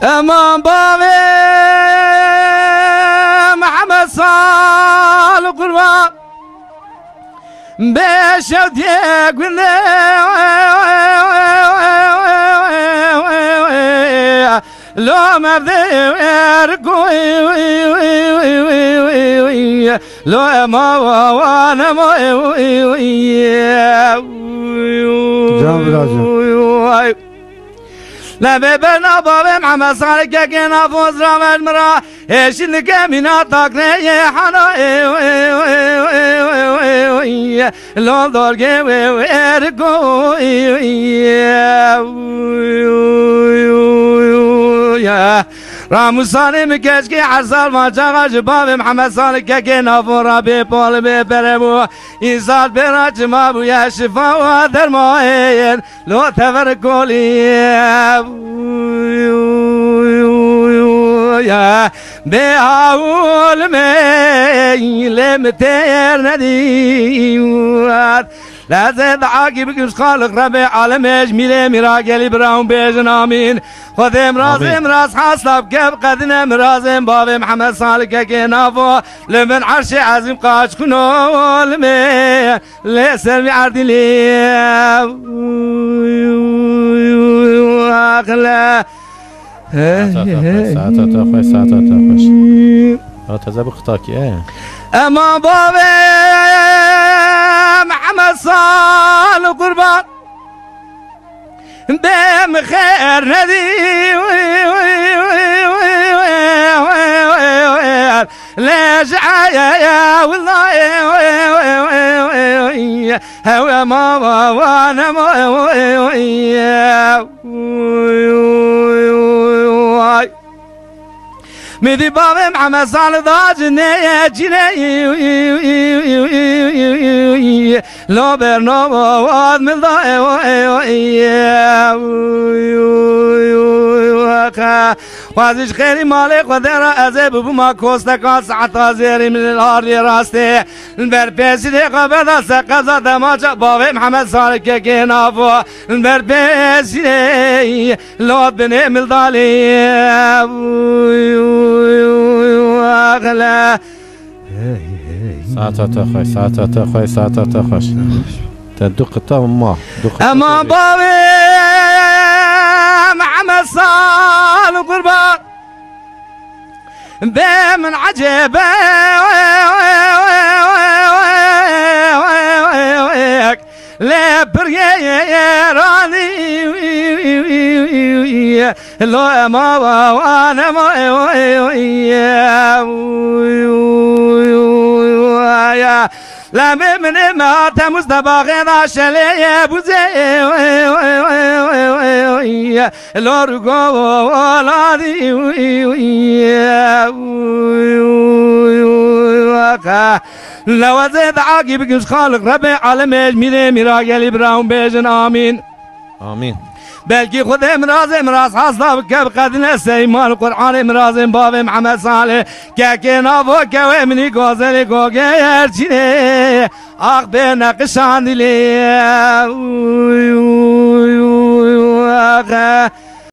امان بابي محمد صال قربان بشوت يقول لو ما بدي لو ما وانا ما لا ببنا بابا محمد صالح كنا فوز رامج مرا ايش نكمنا تاكني حنا لو دورجي ويركو يا راموساني مكشكي حصل ما جاغ جباب محمد صالح كنا فورا ببول ببربو إنسان براج ما بو يا شفا ودرماين لو تفرقوا لي يا بهاول مي لمتير نديوات لا زاد عاقب كش خالق ربي عالمش ميلي مراقلي براهم بيجن آمين خذهم رازم راس حاصلب كيف قدنا مرازم بابي محمد صالح كنافو لمن عرش عزيم قاش كنو لمي لسلمي عردي لي أغلى ساعتها هذا بختاك ايه اما بابي محمد صالح قربان بهم خير ندي ليش يا والله هو ما وانا مذي بابي محمد صالح ضاجني جني لو برنو واد من ضاي وازش خيري مالك ودرا أزيب بما كوستا ساعتا زيري من الأرض راستي البربيسي دي قبضا سقزا دماجا بابي محمد صالح كنافو البربيسي دي لو بني من ضالي أغلى ساعتها خوش تدق طم أما بابي محمد صالح قربان بمن عجبك لا بريراني لو ما وانا ما لا من ما تمزدبا غدا شلي بوزي لو رغو ولادي لو زاد عاقب كش خالق ربي عالمش ميلي مراقلي براهم بيجن آمين آمين بلكي خذ مرازم راس حصلب كب قدنا سيمان القرآن مرازم باب محمد صالح كاكينا فوكا ومني غازلي غوغي يرجيني اخ بينا قشان لي